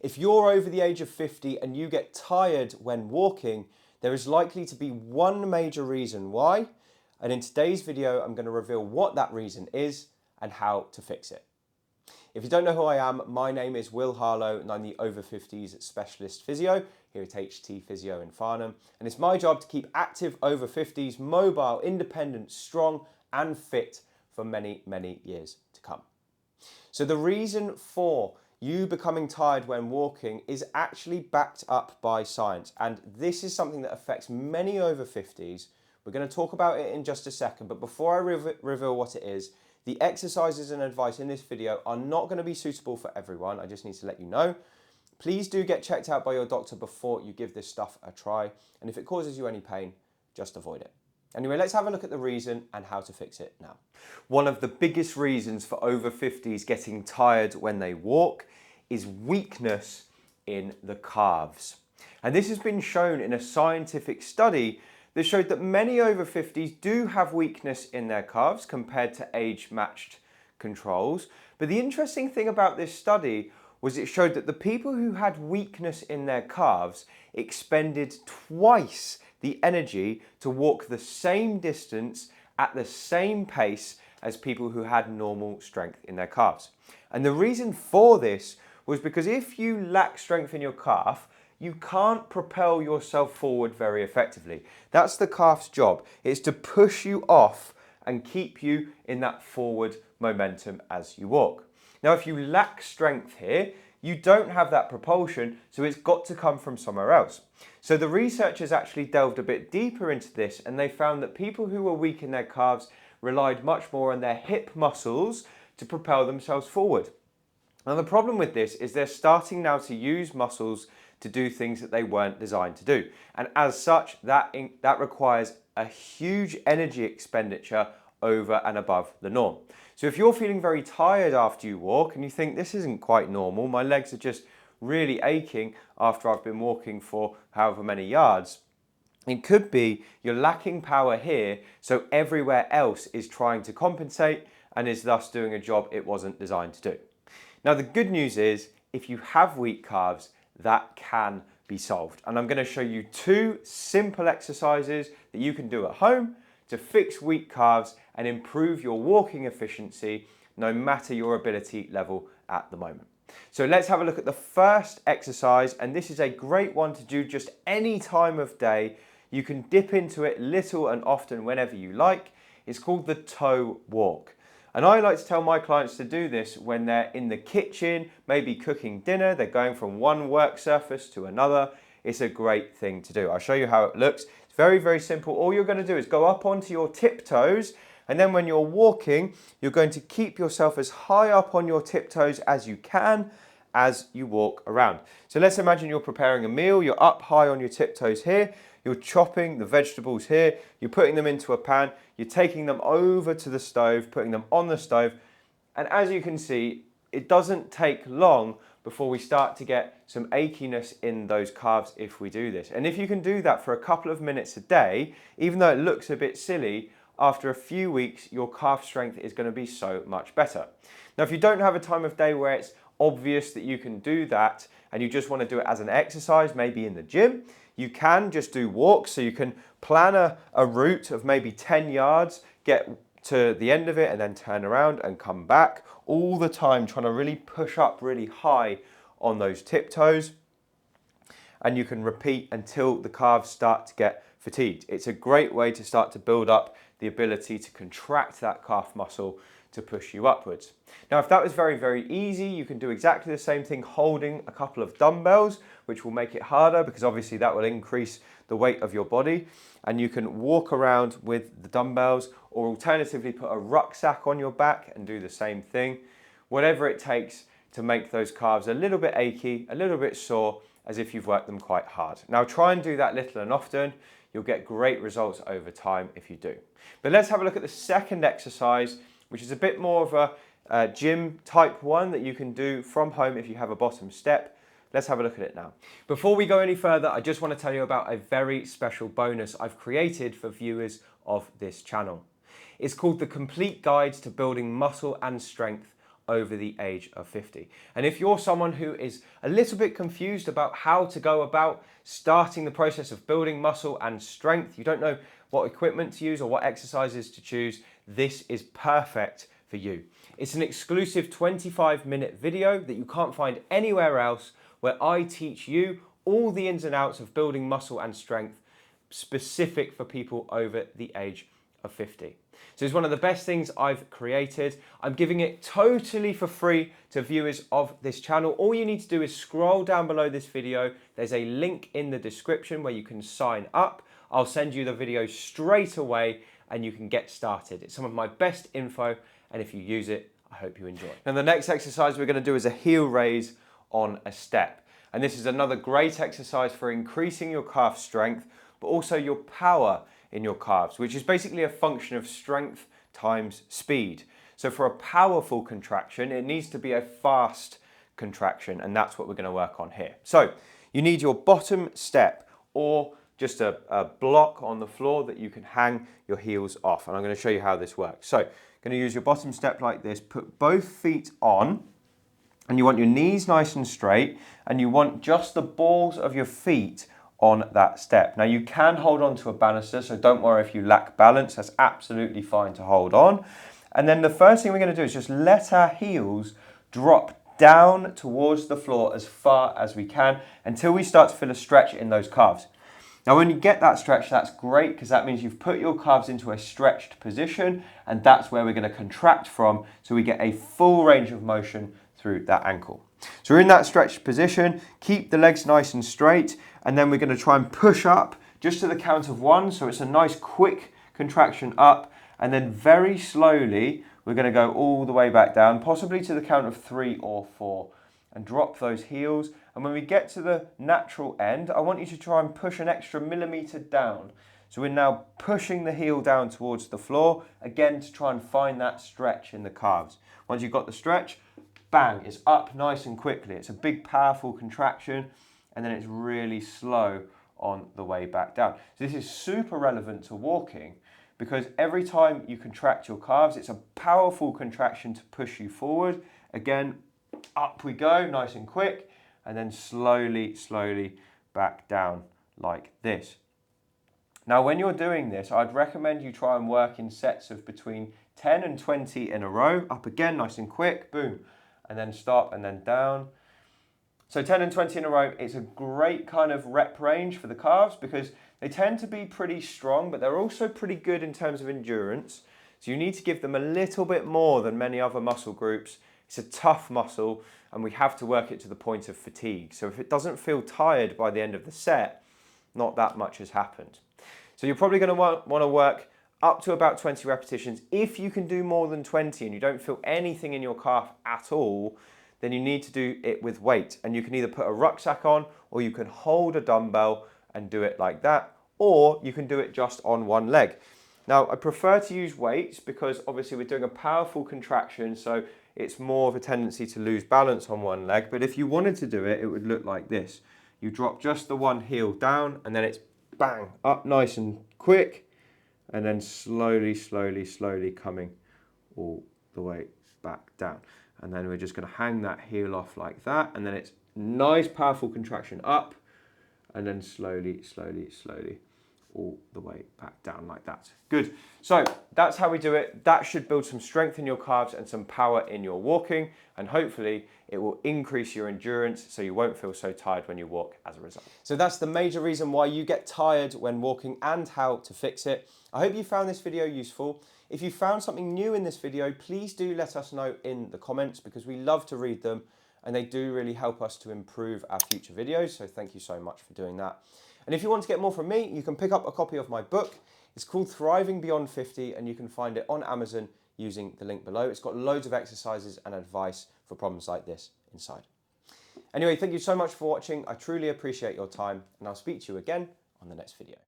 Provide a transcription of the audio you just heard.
If you're over the age of 50 and you get tired when walking, there is likely to be one major reason why. And in today's video, I'm going to reveal what that reason is and how to fix it. If you don't know who I am, my name is Will Harlow and I'm the Over-Fifties specialist physio here at HT Physio in Farnham. And it's my job to keep active over-50s mobile, independent, strong and fit for many, many years to come. So the reason for you becoming tired when walking is actually backed up by science. And this is something that affects many over 50s. We're going to talk about it in just a second. But before I reveal what it is, the exercises and advice in this video are not going to be suitable for everyone. I just need to let you know. Please do get checked out by your doctor before you give this stuff a try. And if it causes you any pain, just avoid it. Anyway, let's have a look at the reason and how to fix it now. One of the biggest reasons for over 50s getting tired when they walk is weakness in the calves. And this has been shown in a scientific study that showed that many over 50s do have weakness in their calves compared to age-matched controls. But the interesting thing about this study was it showed that the people who had weakness in their calves expended twice the energy to walk the same distance at the same pace as people who had normal strength in their calves. And the reason for this was because if you lack strength in your calf, you can't propel yourself forward very effectively. That's the calf's job. It's to push you off and keep you in that forward momentum as you walk. Now, if you lack strength here, you don't have that propulsion, so it's got to come from somewhere else. So the researchers actually delved a bit deeper into this and they found that people who were weak in their calves relied much more on their hip muscles to propel themselves forward. Now the problem with this is they're starting now to use muscles to do things that they weren't designed to do. And as such, that requires a huge energy expenditure over and above the norm. So if you're feeling very tired after you walk and you think this isn't quite normal, my legs are just really aching after I've been walking for however many yards, it could be you're lacking power here, so everywhere else is trying to compensate and is thus doing a job it wasn't designed to do. Now the good news is if you have weak calves, that can be solved. And I'm going to show you two simple exercises that you can do at home to fix weak calves and improve your walking efficiency no matter your ability level at the moment. So let's have a look at the first exercise, and this is a great one to do just any time of day. You can dip into it little and often whenever you like. It's called the toe walk. And I like to tell my clients to do this when they're in the kitchen, maybe cooking dinner, they're going from one work surface to another. It's a great thing to do. I'll show you how it looks. It's very, very simple. All you're going to do is go up onto your tiptoes, and then when you're walking, you're going to keep yourself as high up on your tiptoes as you can as you walk around. So let's imagine you're preparing a meal, you're up high on your tiptoes here, you're chopping the vegetables here, you're putting them into a pan, you're taking them over to the stove, putting them on the stove, and as you can see, it doesn't take long before we start to get some achiness in those calves if we do this. And if you can do that for a couple of minutes a day, even though it looks a bit silly, after a few weeks, your calf strength is going to be so much better. Now, if you don't have a time of day where it's obvious that you can do that and you just want to do it as an exercise, maybe in the gym, you can just do walks. So you can plan a route of maybe 10 yards, get to the end of it and then turn around and come back all the time, trying to really push up really high on those tiptoes. And you can repeat until the calves start to get fatigued. It's a great way to start to build up the ability to contract that calf muscle to push you upwards. Now, if that was very, very easy, you can do exactly the same thing holding a couple of dumbbells, which will make it harder because obviously that will increase the weight of your body. And you can walk around with the dumbbells, or alternatively put a rucksack on your back and do the same thing. Whatever it takes to make those calves a little bit achy, a little bit sore, as if you've worked them quite hard. Now try and do that little and often. You'll get great results over time if you do. But let's have a look at the second exercise, which is a bit more of a gym type one that you can do from home if you have a bottom step. Let's have a look at it now. Before we go any further, I just want to tell you about a very special bonus I've created for viewers of this channel. It's called the Complete Guide to Building Muscle and Strength over the age of 50. And if you're someone who is a little bit confused about how to go about starting the process of building muscle and strength, you don't know what equipment to use or what exercises to choose, this is perfect for you. It's an exclusive 25-minute video that you can't find anywhere else, where I teach you all the ins and outs of building muscle and strength specific for people over the age of 50. So it's one of the best things I've created. I'm giving it totally for free to viewers of this channel. All you need to do is scroll down below this video. There's a link in the description where you can sign up. I'll send you the video straight away and you can get started. It's some of my best info, and if you use it, I hope you enjoy. Now the next exercise we're going to do is a heel raise on a step. And this is another great exercise for increasing your calf strength, but also your power in your calves, which is basically a function of strength times speed. So for a powerful contraction, it needs to be a fast contraction, and that's what we're going to work on here. So you need your bottom step, or just a block on the floor that you can hang your heels off. And I'm going to show you how this works. So you're going to use your bottom step like this, put both feet on, and you want your knees nice and straight, and you want just the balls of your feet on that step. Now you can hold on to a banister, so don't worry if you lack balance, that's absolutely fine to hold on. And then the first thing we're going to do is just let our heels drop down towards the floor as far as we can until we start to feel a stretch in those calves. Now when you get that stretch, that's great, because that means you've put your calves into a stretched position, and that's where we're going to contract from, so we get a full range of motion through that ankle. So we're in that stretched position, keep the legs nice and straight, and then we're going to try and push up just to the count of 1, so it's a nice quick contraction up, and then very slowly we're going to go all the way back down, possibly to the count of 3 or 4, and drop those heels. And when we get to the natural end, I want you to try and push an extra millimetre down. So we're now pushing the heel down towards the floor, again to try and find that stretch in the calves. Once you've got the stretch, bang, it's up nice and quickly. It's a big, powerful contraction, and then it's really slow on the way back down. So this is super relevant to walking, because every time you contract your calves, it's a powerful contraction to push you forward. Again, up we go, nice and quick, and then slowly, slowly back down like this. Now, when you're doing this, I'd recommend you try and work in sets of between 10 and 20 in a row. Up again, nice and quick, boom, and then stop, and then down. So 10 and 20 in a row, it's a great kind of rep range for the calves, because they tend to be pretty strong, but they're also pretty good in terms of endurance. So you need to give them a little bit more than many other muscle groups. It's a tough muscle, and we have to work it to the point of fatigue. So if it doesn't feel tired by the end of the set, not that much has happened. So you're probably going to want to work up to about 20 repetitions. If you can do more than 20 and you don't feel anything in your calf at all, then you need to do it with weight. And you can either put a rucksack on, or you can hold a dumbbell and do it like that, or you can do it just on one leg. Now, I prefer to use weights because obviously we're doing a powerful contraction, so it's more of a tendency to lose balance on one leg. But if you wanted to do it, it would look like this. You drop just the one heel down, and then it's bang, up nice and quick, and then slowly, slowly, slowly coming all the way back down. And then we're just going to hang that heel off like that, and then it's nice, powerful contraction up, and then slowly, slowly, slowly, all the way back down like that. Good. So that's how we do it. That should build some strength in your calves and some power in your walking, and hopefully it will increase your endurance so you won't feel so tired when you walk as a result. So that's the major reason why you get tired when walking and how to fix it. I hope you found this video useful. If you found something new in this video, please do let us know in the comments, because we love to read them and they do really help us to improve our future videos. So thank you so much for doing that. And if you want to get more from me, you can pick up a copy of my book. It's called Thriving Beyond 50, and you can find it on Amazon using the link below. It's got loads of exercises and advice for problems like this inside. Anyway, thank you so much for watching. I truly appreciate your time, and I'll speak to you again on the next video.